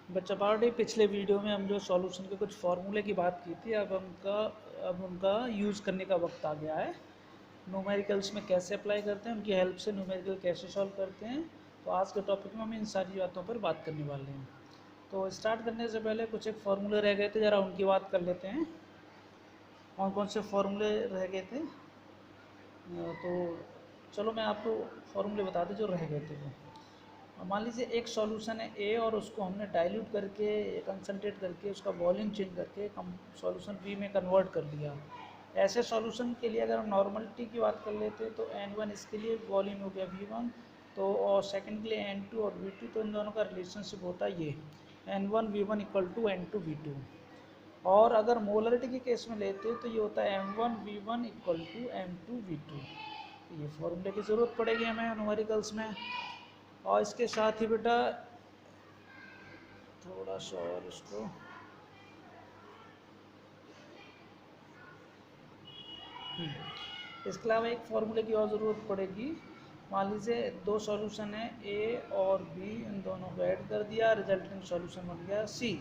बच्चा पार्टी पिछले वीडियो में हम जो सॉल्यूशन के कुछ फार्मूले की बात की थी, अब उनका यूज़ करने का वक्त आ गया है। न्यूमेरिकल्स में कैसे अप्लाई करते हैं, उनकी हेल्प से न्यूमेरिकल कैसे सॉल्व करते हैं। तो आज के टॉपिक में हम इन सारी बातों पर बात करने वाले हैं। तो स्टार्ट करने से पहले कुछ एक फार्मूले रह गए थे, ज़रा उनकी बात कर लेते हैं। कौन कौन से फार्मूले रह गए थे? तो चलो मैं आपको फार्मूले बता दूं जो रह गए थे वो। मान लीजिए एक सॉल्यूशन है ए और उसको हमने डाइल्यूट करके, कंसनट्रेट करके, उसका वॉल्यूम चेंज करके सॉल्यूशन बी में कन्वर्ट कर लिया। ऐसे सॉल्यूशन के लिए अगर हम नॉर्मलिटी की बात कर लेते हैं तो n1 इसके लिए वॉल्यूम हो गया v1, तो और सेकंड के लिए n2 और v2, तो इन दोनों का रिलेशनशिप होता है ये n1 v1 equal to n2 v2। और अगर मोलरिटी के केस में लेते हैं तो ये होता है m1 v1 equal to m2 v2। ये फॉर्मूले की ज़रूरत पड़ेगी हमें न्यूमेरिकल्स में। और इसके साथ ही बेटा थोड़ा सा और इसको इसके अलावा एक फार्मूले की और ज़रूरत पड़ेगी। मान लीजिए दो सॉल्यूशन है ए और बी, इन दोनों को ऐड कर दिया, रिजल्टिंग सॉल्यूशन बन गया सी।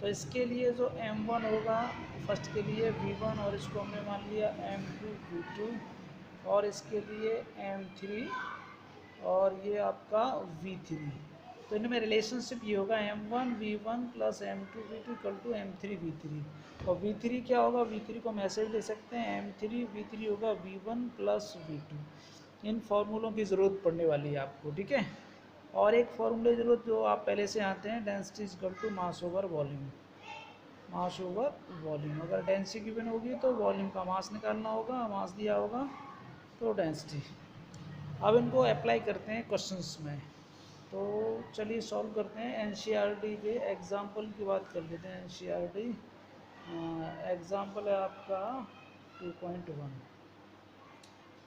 तो इसके लिए जो m1 होगा फर्स्ट के लिए v1, और इसको हमने मान लिया m2 v2, और इसके लिए m3 और ये आपका v3। तो इनमें रिलेशनशिप ये होगा m1 v1 plus m2 v2 equal to m3 v3। और v3 क्या होगा? v3 को हम ऐसे भी ले सकते हैं, m3 v3 होगा v1 प्लस v2। इन फार्मूलों की ज़रूरत पड़ने वाली है आपको, ठीक है। और एक फार्मूले की ज़रूरत जो आप पहले से आते हैं, density is equal to mass over volume. Mass over volume, अगर डेंसिटी गिवन होगी तो वॉल्यूम का मास निकालना होगा, मास दिया होगा तो डेंसिटी। अब इनको अप्लाई करते हैं क्वेश्चंस में। तो चलिए सॉल्व करते हैं। एनसीईआरटी के एग्जाम्पल की बात कर लेते हैं। एनसीईआरटी एग्जाम्पल है आपका 2.1।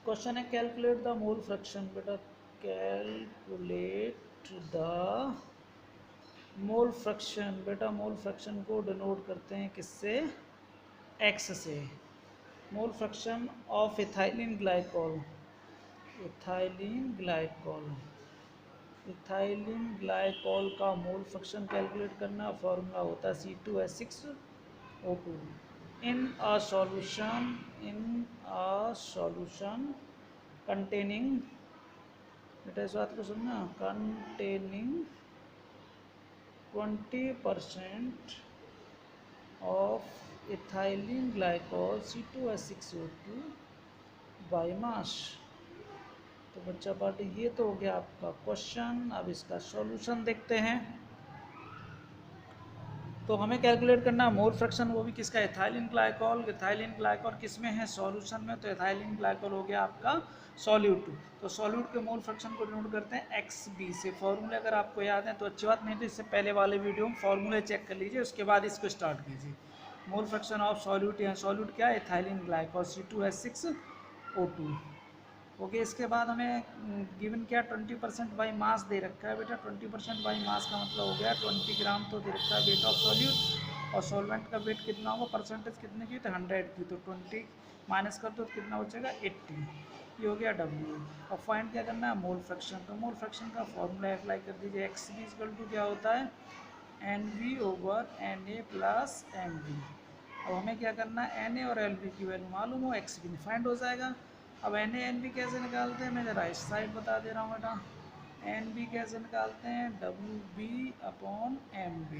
क्वेश्चन है कैलकुलेट द मोल फ्रैक्शन। बेटा कैलकुलेट द मोल फ्रैक्शन। बेटा मोल फ्रैक्शन को डिनोट करते हैं किससे? एक्स से। मोल fraction of ethylene glycol. Ethylene glycol, ethylene glycol का मोल फ्रैक्शन कैलकुलेट करना, फॉर्मूला होता है C2H6O2। In a solution containing, बेटा इस बात को सुनना, containing 20% of ethylene glycol C2H6O2 by mass. तो बच्चा पार्टी ये तो हो गया आपका क्वेश्चन। अब इसका सॉल्यूशन देखते हैं। तो हमें कैलकुलेट करना मोल फ्रैक्शन, वो भी किसका? Ethylene glycol. इथाइलिन ग्लाइकोल किस में है? सॉल्यूशन में। तो इथाइलिन ग्लाइकोल हो गया आपका सॉल्यूट। तो सॉल्यूट के मोल फ्रैक्शन को डिनोट करते हैं XB से। फॉर्मूले अगर आपको याद है तो अच्छी बात, नहीं तो इससे पहले वाले वीडियो में फॉर्मूले चेक कर लीजिए, उसके बाद इसको स्टार्ट कीजिए। मोल फ्रैक्शन ऑफ सॉल्यूट, या सॉल्यूट क्या है? Ethylene glycol C2H6O2। ओके, इसके बाद हमें गिवन क्या? 20% बाई मास दे रखा है बेटा। 20% बाई मास का मतलब हो गया 20 ग्राम तो दे रखा है वेट ऑफ सॉल्यूट। और सॉल्वेंट का वेट कितना होगा? परसेंटेज कितने की? तो 100 की। तो 20 माइनस कर दो तो कितना बचेगा? 80। ये हो गया W। और फाइंड क्या करना है? Mole fraction. तो मोल फ्रैक्शन का फॉर्मूला अप्लाई कर दीजिए। XB इक्वल टू क्या होता है? NV over NA plus MV। अब हमें क्या करना है? NA और LV की वैल्यू मालूम हो, XB फाइंड हो जाएगा। अब NA NB कैसे निकालते हैं? मैं ज़रा इस साइड बता दे रहा हूँ बेटा। NB कैसे निकालते हैं? WB upon MB।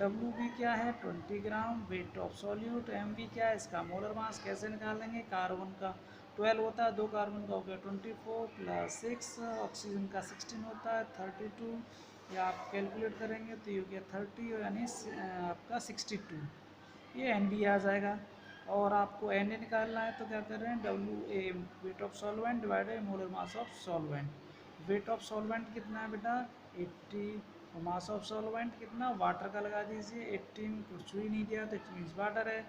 WB क्या है? 20 gram weight of solute. MB क्या है? इसका मोलर मास। कैसे निकालेंगे? कार्बन का 12 होता है, 2 कार्बन का हो गया 24 प्लस 6, ऑक्सीजन का 16 होता है 32। या आप कैलकुलेट करेंगे तो ये हो गया 30, यानी आपका 62। ये NB आ जाएगा। और आपको Na निकालना है तो क्या कर रहे हैं? WA wait of solvent divided molar mass of solvent. Wait of solvent कितना है बेटा? 80। और मास ऑफ सॉल्वेंट कितना? वाटर का लगा दीजिए 18, कुछ भी नहीं दिया तो इट मीन्स वाटर है।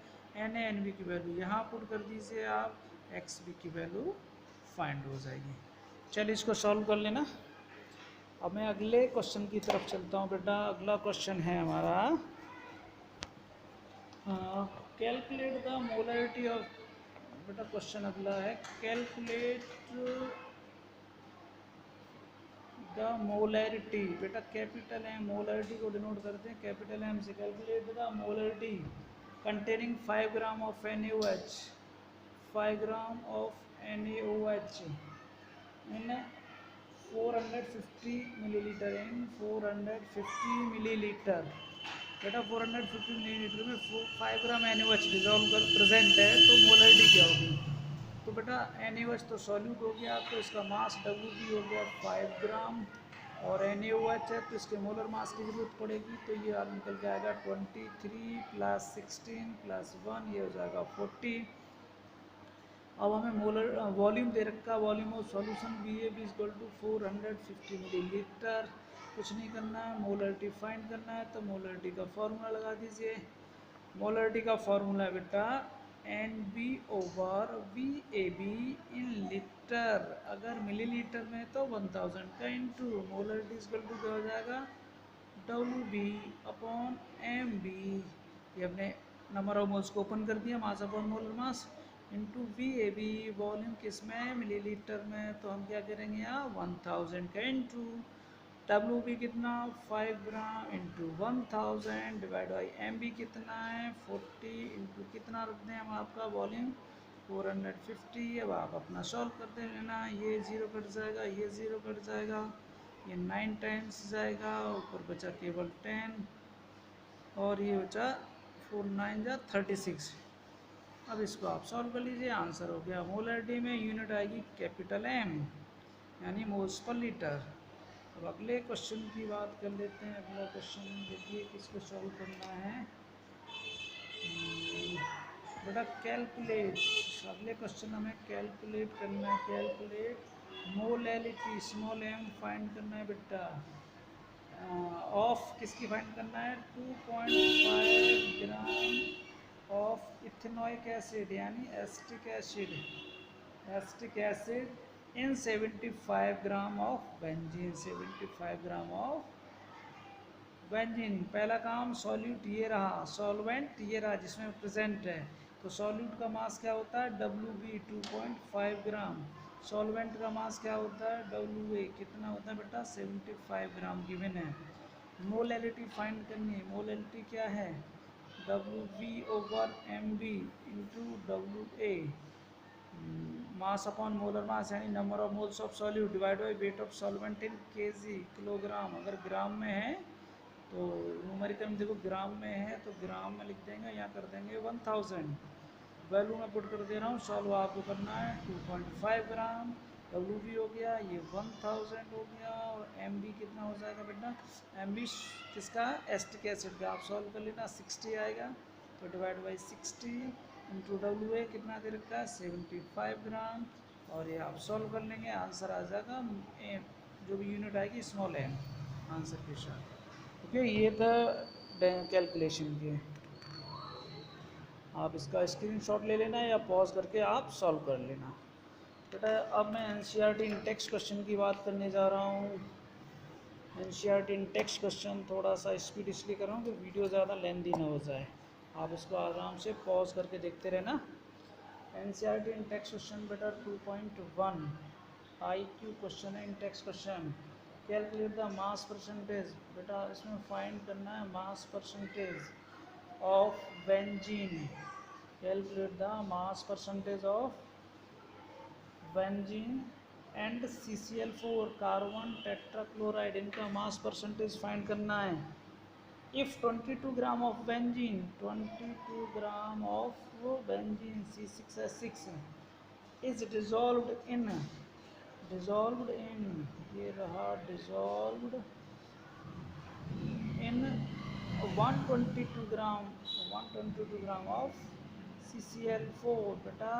NaNB की वैल्यू यहाँ पुट कर दीजिए आप, XB की वैल्यू फाइंड हो जाएगी। चलिए इसको सॉल्व कर लेना। अब मैं अगले क्वेश्चन की तरफ चलता हूँ बेटा। अगला क्वेश्चन है हमारा कैलकुलेट द मोलरिटी ऑफ। बेटा क्वेश्चन अगला है कैलकुलेट द मोलैरिटी, बेटा कैपिटल एम मोलैरिटी को डिनोट करते हैं कैपिटल एम से। Calculate the molarity containing 5 gram of NaOH, 5 gram of NaOH in 450 millilitre, in 450 millilitre. बेटा 450 मिलीलीटर में 5 ग्राम NaOH डिजॉल्व कर प्रेजेंट है, तो मोलैरिटी क्या होगी? तो बेटा NaOH तो सॉल्यूट हो गया, तो इसका मास Wb हो गया 5 ग्राम, और NaOH है तो इसके मोलर मास की ज़रूरत पड़ेगी, तो ये निकल के आएगा 23 प्लस 16 प्लस 1, ये हो जाएगा 40। अब हमें मोलर वॉल्यूम दे रखा, volume of solution VAB equal to 450 millilitre. कुछ नहीं करना है, मोलरिटी फाइंड करना है, तो मोलरिटी का फॉर्मूला लगा दीजिए। मोलरिटी का फॉर्मूला बेटा NB over VAB in litre, अगर मिलीलीटर में तो 1000 का इंटू मोलरिटी इक्वल टू क्या हो जाएगा WB अपॉन MB। ये हमने नंबर ऑफ मोल्स को ओपन कर दिया, मास upon molar mass into VAB, volume किस में मिलीलीटर में, तो हम क्या करेंगे यहाँ 1000 का इंटू WB कितना 5 gram into 1000 divide by MB कितना है 40 इंटू कितना रखते हैं हम आपका वॉल्यूम 450। अब आप अपना सॉल्व करते रहना, ये ज़ीरो कट जाएगा, ये ज़ीरो कट जाएगा, ये 9 टाइम्स जाएगा, ऊपर बचा केवल 10 और ये बचा 4 9 जा 36। अब इसको आप सॉल्व कर लीजिए, आंसर हो गया। मोलरिटी में यूनिट आएगी कैपिटल M यानी मोल्स पर लीटर। अब अगले क्वेश्चन की बात कर लेते हैं। अगला क्वेश्चन देखिए किसको सॉल्व करना है बेटा, कैलकुलेट। अगले क्वेश्चन हमें कैलकुलेट करना है, calculate molarity small m find करना है बेटा। ऑफ किसकी फाइंड करना है 2.5 ग्राम ऑफ इथेनॉइक एसिड यानी acetic acid, acetic acid in 75 gram of benzene, 75 gram of benzene. पहला काम सॉल्यूट ये रहा, सॉल्वेंट ये रहा जिसमें प्रेजेंट है, तो सॉल्यूट का मास क्या होता है WB 2.5 ग्राम, सॉल्वेंट का मास क्या होता है WA कितना होता है बेटा 75 ग्राम गिवन है। मोलैरिटी फाइंड करनी है, मोलैरिटी क्या है WB over MB into WA, mass upon molar mass यानी number of moles of solute divide by weight of solvent in KG kilogram. अगर ग्राम में है तो न्यूमेरिकल में देखो ग्राम में है तो ग्राम में लिख देंगे, यहाँ कर देंगे 1000, वैल्यू में पुट कर दे रहा हूँ, सॉल्व आपको करना है 2.5 ग्राम, WB हो गया ये 1000 हो गया, और MB कितना हो जाएगा बेटा MB किसका एसिटिक एसिड का, आप सॉल्व कर लेना 60 आएगा, तो डिवाइड बाई 60 इंटू WA कितना दे रखा है 75 ग्राम, और ये आप सॉल्व कर लेंगे, आंसर आ जाएगा जो भी यूनिट आएगी स्मॉल m आंसर के साथ। ओके, ये था कैलकुलेशन के। आप इसका स्क्रीनशॉट ले लेना या पॉज करके आप सॉल्व कर लेना बेटा। अब मैं NCERT इन टेक्स्ट क्वेश्चन की बात करने जा रहा हूँ। NCERT इन टेक्स्ट क्वेश्चन थोड़ा सा स्पीड इसलिए कर रहा हूँ कि वीडियो ज़्यादा लेंदी ना हो जाए, आप इसको आराम से पॉज करके देखते रहना। NCERT इन टेक्स्ट क्वेश्चन बेटा 2.1 IQ क्वेश्चन है in text question. Calculate the mass percentage, बेटा इसमें फाइंड करना है mass percentage of benzene. Calculate the mass percentage of benzene and CCl4 carbon tetrachloride, इनका मास परसेंटेज फाइंड करना है। If 22 gram of benzene, 22 gram of benzene C6H6 is dissolved in, ये रहा dissolved in 122 gram of CCl4, बेटा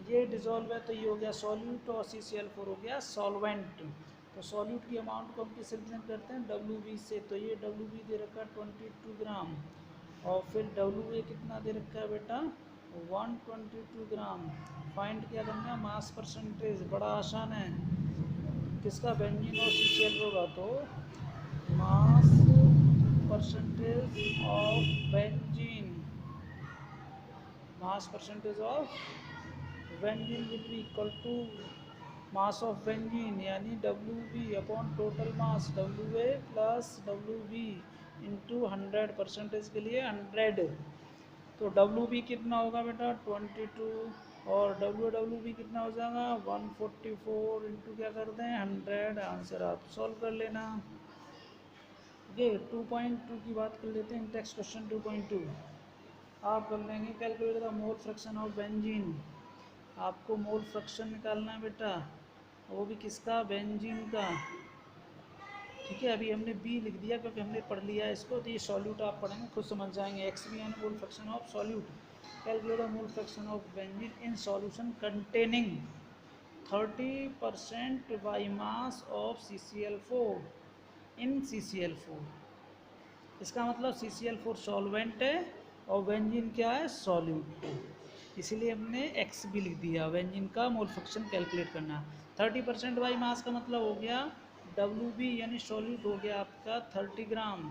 ये dissolve है तो ये हो गया सॉल्यूट और CCl4 हो गया सॉल्वेंट। तो सॉल्यूट की अमाउंट को हम किससे रिप्रेजेंट करते हैं WB से, तो ये WB दे रखा है 22 ग्राम, और फिर WA कितना दे रखा है बेटा 122 ग्राम। फाइंड क्या करना है मास परसेंटेज, बड़ा आसान है, किसका बेंजीन और CCl4 का, तो mass percentage of benzene, mass percentage of benzene will be equal to mass of benzene यानी W B upon total mass W A plus W B into 100% के लिए 100। तो डब्ल्यू बी कितना होगा बेटा 22 और डब्ल्यू बी कितना हो जाएगा 144 इंटू क्या कर दें 100। आंसर आप सॉल्व कर लेना। ओके 2.2 की बात कर लेते हैं। नेक्स्ट क्वेश्चन 2.2 आप कर लेंगे calculate the mole fraction of benzene. आपको मोल फ्रैक्शन निकालना है बेटा, वो भी किसका बेंजीन का। ठीक है, अभी हमने बी लिख दिया क्योंकि हमने पढ़ लिया है इसको, तो ये सॉल्यूट आप पढ़ेंगे खुद समझ जाएंगे। एक्स बी यानी mole fraction of solute. Calculate mole fraction of benzene in solution containing 30% by mass of CCl4 in CCl4। इसका मतलब CCl4 सॉल्वेंट है और बेंजीन क्या है सॉल्यूट है, इसीलिए हमने एक्स भी लिख दिया। बेंजीन का मोल फ्रैक्शन कैलकुलेट करना 30% बाई मास का मतलब हो गया डब्ल्यू बी यानी सॉल्यूट हो गया आपका 30 ग्राम।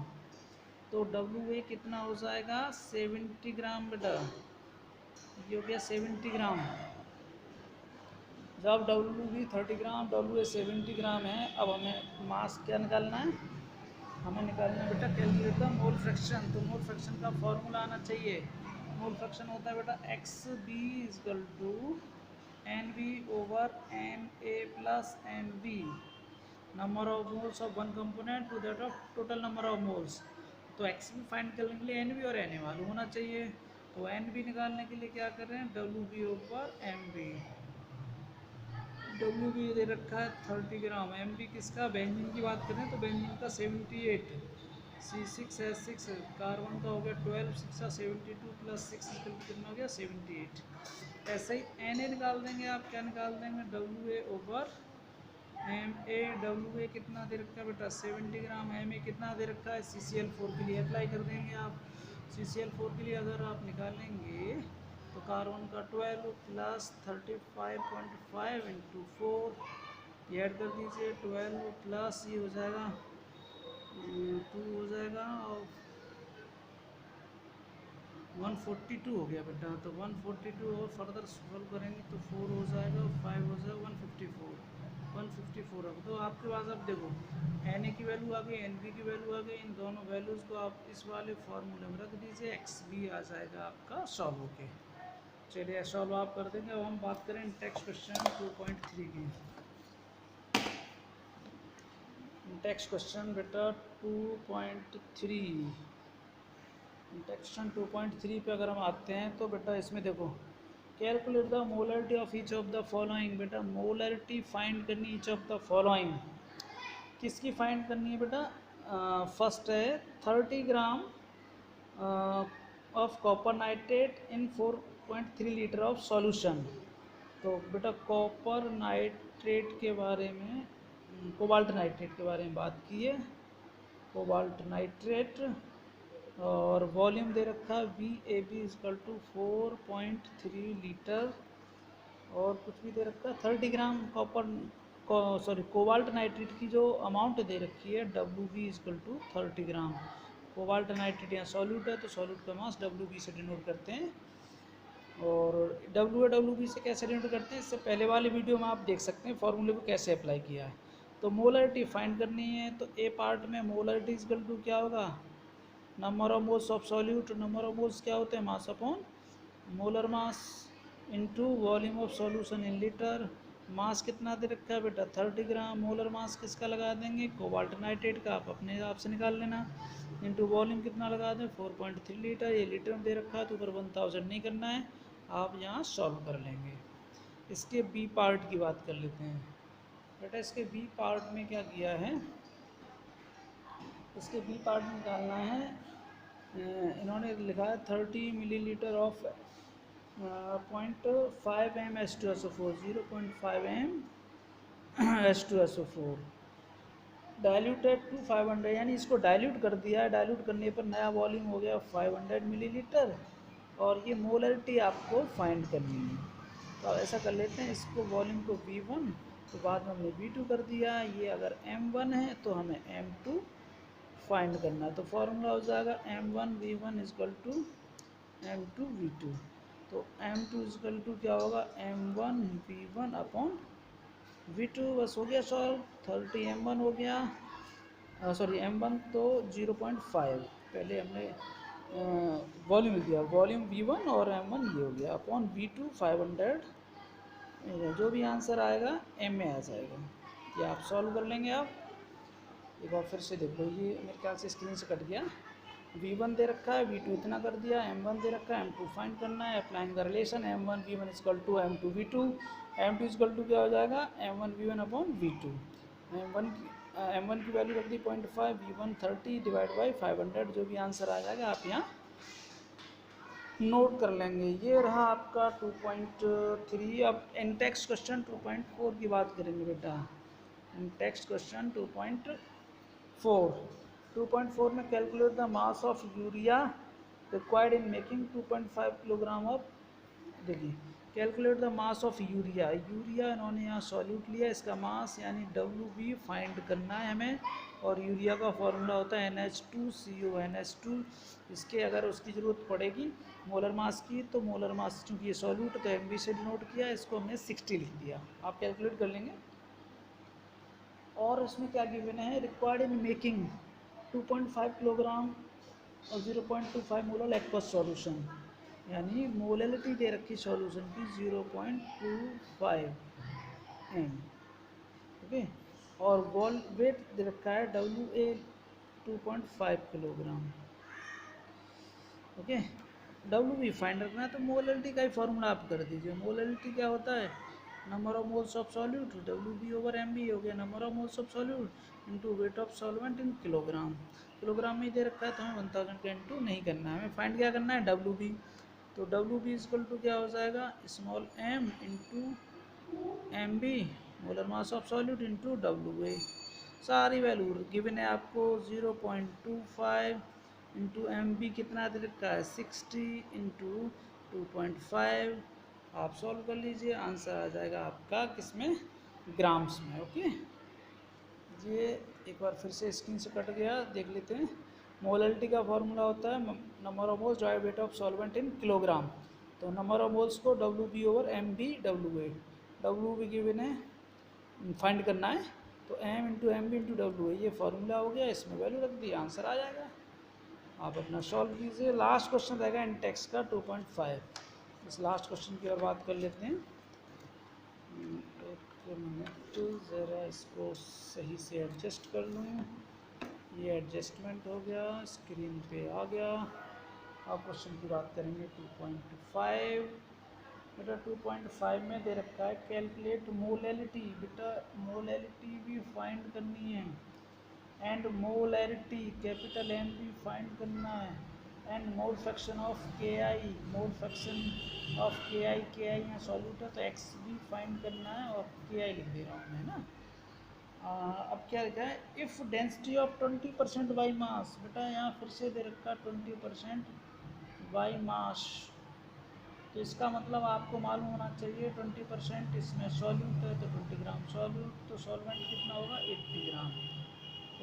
तो डब्ल्यू ए कितना हो जाएगा 70 ग्राम बेटा, ये हो गया 70 ग्राम। जब W B 30 gram W A 70 gram है, अब हमें मास क्या निकालना है, हमें निकालना है बेटा कैलकुलेट द मोल फ्रैक्शन। तो मोल फ्रैक्शन का फॉर्मूला आना चाहिए। मोल फ्रैक्शन होता है बेटा X B is equal to N B over N A plus N B, number of moles of one component to that of total number of moles. तो X B find करने के लिए N B और N A मालूम होना चाहिए। तो N B निकालने के लिए क्या कर रहे हैं W B over M B. W B दे रखा है 30 ग्राम, एम बी किसका बेंजीन की बात करें तो बेंजीन का 78, C6H6 कार्बन का हो गया 12, 6 72 प्लस 6 कितना हो गया 78। ऐसे ही एन ए निकाल देंगे आप, क्या निकाल देंगे W A over M A. W A कितना दे रखा है बेटा 70 ग्राम, एम ए कितना दे रखा है CCl4 के लिए अप्लाई कर देंगे आप। CCl4 के लिए अगर आप निकालेंगे तो कार्बन का 12 प्लस 35.5 इंटू 4, ये ऐड कर दीजिए 12 प्लस ये हो जाएगा 2 हो जाएगा और 142 हो गया बेटा। तो 142 और फर्दर सॉल्व करेंगे तो 4 हो जाएगा और 5 हो जाएगा 154 अब तो आपके पास। अब देखो एन ए की वैल्यू आ गई, एन बी की वैल्यू आ गई, इन दोनों वैल्यूज़ को आप इस वाले फार्मूले में रख दीजिए, एक्स बी आ जाएगा आपका सॉल्व होके। चलिए सॉल्व आप कर देंगे। अब हम बात करें टेक्स्ट क्वेश्चन 2.3 की। टेक्स्ट क्वेश्चन बेटा 2.3, क्वेश्चन 2.3 पे अगर हम आते हैं तो बेटा इसमें देखो calculate the molarity of each of the following. बेटा मोलरिटी फाइंड करनी ईच ऑफ द फॉलोइंग, किसकी फाइंड करनी है बेटा। फर्स्ट है 30 gram of copper nitrate in 4.3 litre of solution. तो बेटा कॉपर नाइट्रेट के बारे में, कोबाल्ट नाइट्रेट के बारे में बात की है, कोबाल्ट नाइट्रेट, और वॉल्यूम दे रखा है V A B is equal to 4.3 litre, और कुछ भी दे रखा है 30 gram copper sorry cobalt nitrate की जो अमाउंट दे रखी है W B is equal to 30 gram. Cobalt nitrate यहाँ सॉल्यूट है तो सॉल्यूट का मास डब्ल्यू बी से डिनोट करते हैं। और डब्ल्यू बी से कैसे डिनोट करते हैं, इससे पहले वाली वीडियो में आप देख सकते हैं फॉर्मूले को कैसे अप्लाई किया है। तो मोलरिटी फाइंड करनी है तो ए पार्ट में मोलरिटी इजकल टू क्या होगा number of moles of solute. Number of moles क्या होते हैं mass upon molar mass into volume of solution in litre. Mass कितना दे रखा है बेटा 30 ग्राम, मोलर मास किसका लगा देंगे कोबाल्ट नाइट्रेट का, आप अपने हिसाब से निकाल लेना, इनटू वॉल्यूम कितना लगा दें 4.3 लीटर, ये लीटर में दे रखा है तो ऊपर 1000 नहीं करना है, आप यहाँ सॉल्व कर लेंगे। इसके बी पार्ट की बात कर लेते हैं बेटा। इसके बी पार्ट में क्या किया है, इसके बी पार्ट निकालना है। इन्होंने लिखा है 30 millilitre of 0.5 M H2SO4, 0.5 M H2SO4 diluted to 500, यानी इसको डाइल्यूट कर दिया है। डाइल्यूट करने पर नया वॉल्यूम हो गया 500 मिलीलीटर, और ये मोलरिटी आपको फाइंड करनी है। तो ऐसा कर लेते हैं, इसको वॉल्यूम को V1 तो बाद में हमने V2 कर दिया। ये अगर M1 है तो हमें M2 फाइंड करना है। तो फॉर्मूला हो जाएगा M1 V1 is equal to M2 V2। तो M2 इजकल टू क्या होगा M1 V1 अपॉन V2 बस हो गया सॉल्व। 30 M1 हो गया, सॉरी M1 तो 0.5, पहले हमने वॉल्यूम दिया, वॉल्यूम V1 और M1 ये हो गया अपॉन V2 500। जो भी आंसर आएगा M में आ जाएगा। ये आप सॉल्व कर लेंगे। आप एक बार फिर से देखो, ये मेरे ख्याल से स्क्रीन से कट गया। V1 दे रखा है, V2 इतना कर दिया, M1 दे रखा है, M2 फाइंड करना है। अप्लाइंग का relation M1 V1 is equal to M2 V2, M2 is equal to क्या हो जाएगा M1 V1 upon V2। M1 की वैल्यू रख दी 0.5, V1 30 डिवाइड बाई 500, जो भी आंसर आ जाएगा आप यहाँ नोट कर लेंगे। ये रहा आपका 2.3। अब इन टेक्स्ट क्वेश्चन 2.4 की बात करेंगे बेटा। इन टेक्स्ट क्वेश्चन 2.4 में calculate the mass of urea required in making 2.5 kilogram of, देखिए calculate the mass of urea, urea इन्होंने यहाँ सॉल्यूट लिया, इसका मास यानी WB फाइंड करना है हमें। और यूरिया का फॉर्मूला होता है NH2CONH2। इसके अगर उसकी ज़रूरत पड़ेगी मोलर मास की, तो मोलर मास चूँकि ये सॉल्यूट तो MB से डिनोट किया, इसको हमने 60 लिख दिया, आप कैलकुलेट कर लेंगे। और इसमें क्या गिवन है, रिक्वायर्ड इन मेकिंग 2.5 किलोग्राम और 0.25 मोलर एक्वस सॉल्यूशन, यानी मोलैलिटी दे रखी सॉल्यूशन की 0.25 m, ओके। और वॉल वेट दे रखा है WA 2.5 kilogram, okay. WB find रखना है, तो मोलैलिटी का ही फॉर्मूला आप कर दीजिए। मोलैलिटी क्या होता है, number of moles of solute, WB over MB हो गया number of moles of solute into weight of solvent in kilogram. Kilogram में दे रखा है तो हमें 1000 का इंटू नहीं करना है, हमें फाइंड क्या करना है WB। तो WB इजकल टू क्या हो जाएगा small m into MB molar mass of solute into WA। सारी वैल्यू गिवन है आपको 0.25 इंटू MB कितना दे रखा है 60 इंटू 2.5। आप सॉल्व कर लीजिए, आंसर आ जाएगा आपका किसमें, ग्राम्स में, ओके। ये एक बार फिर से स्क्रीन से कट गया, देख लेते हैं। मोलैलिटी का फॉर्मूला होता है number of moles divide wait of solvent in kilogram. तो नंबर ऑफ मोल्स को WB over MB WA, WB given है फाइंड करना है, तो M into MB into WA ये फार्मूला हो गया, इसमें वैल्यू रख दी, आंसर आ जाएगा। आप अपना सॉल्व कीजिए। लास्ट क्वेश्चन रहेगा इन टेक्स्ट का 2.5। इस लास्ट क्वेश्चन की ओर बात कर लेते हैं। एक मिनट ज़रा इसको सही से एडजस्ट कर लूँ। ये एडजस्टमेंट हो गया, स्क्रीन पे आ गया। अब क्वेश्चन की बात करेंगे 2.5। बेटा 2.5 में दे रखा है कैलकुलेट मोलैलिटी, बेटा मोलैलिटी भी फाइंड करनी है एंड मोलैरिटी कैपिटल M भी फाइंड करना है, and mole fraction of KI, mole fraction of KI यहाँ सॉल्यूट है तो X भी फाइंड करना है, और KI लिख दे रहा हूँ मैं ना। अब क्या लिखा है, if density of 20% by mass, बेटा यहाँ फिर से दे रखा 20% बाई मास, तो इसका मतलब आपको मालूम होना चाहिए 20% इसमें सॉल्यूट है तो 20 ग्राम सॉल्यूट, तो सॉल्वेंट कितना होगा 80 ग्राम,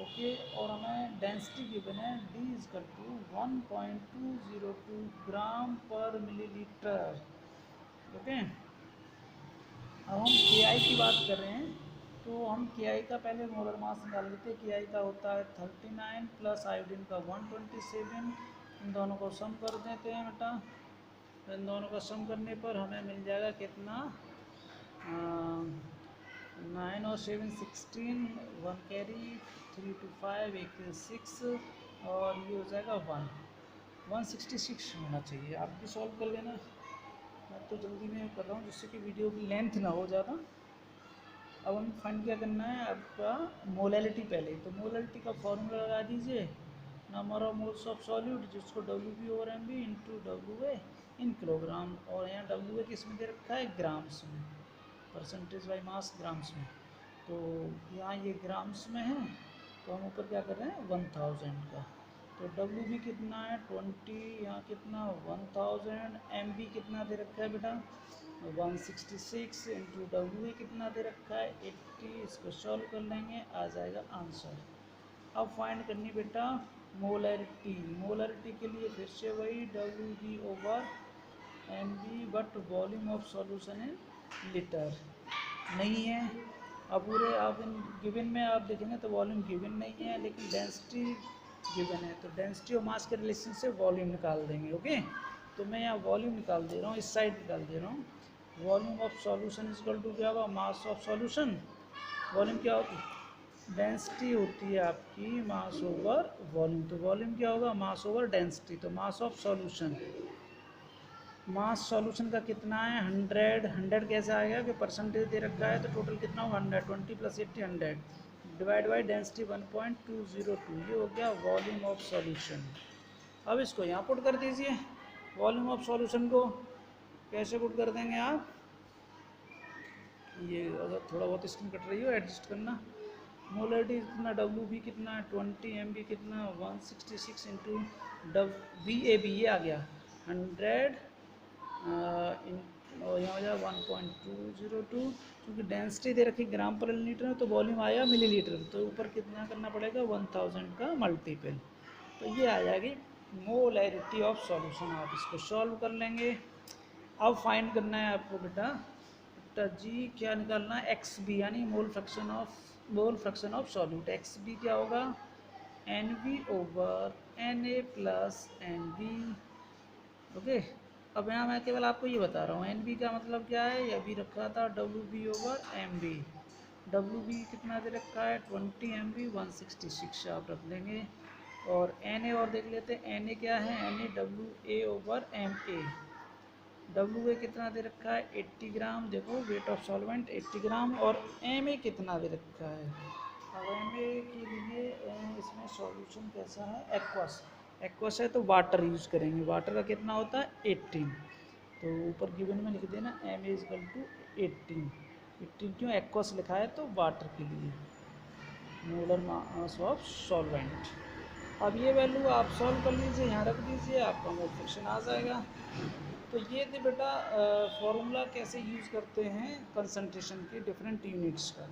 ओके। और हमें डेंसिटी गिवन है D इजकल टू 1.202 ग्राम पर मिलीलीटर, ओके। अब हम KI की बात कर रहे हैं, तो हम KI का पहले मोलर मास निकाल लेते हैं। KI का होता है 39 प्लस आयोडीन का 127, इन दोनों को सम कर देते हैं बेटा। इन दोनों का सम करने पर हमें मिल जाएगा कितना, 9 और 7 16, 1 कैरी, 3 to 5 एक 6, और ये हो जाएगा 166 होना चाहिए। आप भी सॉल्व कर लेना, मैं तो जल्दी में कर रहा हूँ जिससे कि वीडियो की लेंथ ना हो ज़्यादा। अब हमें फाइंड क्या करना है आपका मोलैलिटी पहले, तो मोलैलिटी का फॉर्मूला लगा दीजिए number of moles of solute जिसको WB over MB into WA in kilogram, और यहाँ WA किस में दे रखा है ग्राम्स में, परसेंटेज बाई मास ग्राम्स में, तो यहाँ ये ग्राम्स में है, तो हम ऊपर क्या कर रहे हैं 1000 का, तो WB कितना है 20, यहाँ कितना 1000, MB कितना दे रखा है बेटा 166 इंटू WA कितना दे रखा है 80, इसको सॉल्व कर लेंगे आ जाएगा आंसर। अब फाइंड करनी बेटा मोलैरिटी, मोलैरिटी के लिए फिर से वही WB over MB but volume of solution in litre नहीं है, अब पूरे आप इन गिवन में आप देखेंगे तो वॉल्यूम गिवन नहीं है, लेकिन डेंसिटी गिवन है, तो डेंसिटी और मास के रिलेशन से वॉल्यूम निकाल देंगे। ओके, तो मैं यहाँ वॉल्यूम निकाल दे रहा हूँ, इस साइड निकाल दे रहा हूँ। Volume of solution is equal to क्या होगा, मास ऑफ सॉल्यूशन। वॉल्यूम क्या होती है, डेंसिटी होती है आपकी मास ओवर वॉल्यूम, तो वॉल्यूम क्या होगा, मास ओवर डेंसिटी। तो mass of solution, mass solution का कितना है 100, 100 कैसे आएगा कि परसेंटेज दे रखा है, तो टोटल कितना होगा 100, 20 + 80 100 डिवाइड बाई डेंसिटी 1.202, ये हो गया वॉल्यूम ऑफ सॉल्यूशन। अब इसको यहाँ पुट कर दीजिए, वॉल्यूम ऑफ सॉल्यूशन को कैसे पुट कर देंगे आप, ये अगर थोड़ा बहुत स्क्रीन कट रही हो एडजस्ट करना। मोलरिटी कितना, डब्ल्यू बी कितना, 20 एम बी कितना, 166 इंटू वी ए बी, ये आ गया 100 और यहाँ हो जाए 1.202, क्योंकि डेंसिटी दे रखी ग्राम पर लीटर में, तो वॉल्यूम आया मिलीलीटर, तो ऊपर कितना करना पड़ेगा 1000 का मल्टीपल, तो ये आ जाएगी मोलैरिटी ऑफ सॉल्यूशन। आप इसको सॉल्व कर लेंगे। अब फाइंड करना है आपको बेटा जी, क्या निकालना है, एक्स बी यानी mole fraction of solute. X B क्या होगा, N B over N A plus N B. Okay, अब यहाँ मैं केवल आपको ये बता रहा हूँ, एन बी का मतलब क्या है, यह भी रखा था W B over M B. W B कितना दे रखा है 20 एम बी 166 आप रख लेंगे, और एन ए और देख लेते हैं, एन ए क्या है, N A W A over M A. W A कितना दे रखा है 80 ग्राम, देखो वेट ऑफ सॉल्वेंट 80 ग्राम, और एम ए कितना दे रखा है। अब एम ए के लिए इसमें सॉल्यूशन कैसा है, एक्वस, एक्वस है तो वाटर यूज़ करेंगे, वाटर का कितना होता है 18, तो ऊपर गिवन में लिख देना एम ए इजकल टू 18 क्यों एक्वस लिखा है, तो वाटर के लिए, मोलर मास ऑफ सॉल्वेंट। अब ये वैल्यू आप सॉल्व कर लीजिए, यहाँ रख दीजिए, आपका मोल फ्रैक्शन आ जाएगा। तो ये थे बेटा फॉर्मूला कैसे यूज़ करते हैं कंसंट्रेशन के डिफरेंट यूनिट्स का।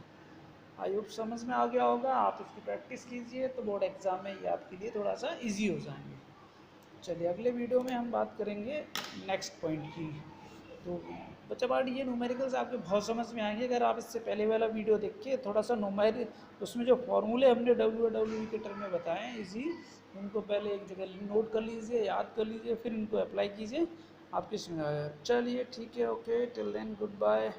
आई होप समझ में आ गया होगा, आप इसकी प्रैक्टिस कीजिए तो बोर्ड एग्ज़ाम में ये आपके लिए थोड़ा सा इजी हो जाएंगे। चलिए अगले वीडियो में हम बात करेंगे नेक्स्ट पॉइंट की। तो बच्चा पार्ट ये न्यूमेरिकल्स आपके बहुत समझ में आएंगे अगर आप इससे पहले वाला वीडियो देख के थोड़ा सा उसमें जो फॉर्मूले हमने डब्ल्यू के टर्म में बताए हैं इजी, उनको पहले एक जगह नोट कर लीजिए, याद कर लीजिए, फिर इनको अप्लाई कीजिए, आपकी समझ आ जाएगा। चलिए ठीक है, okay, till then good bye.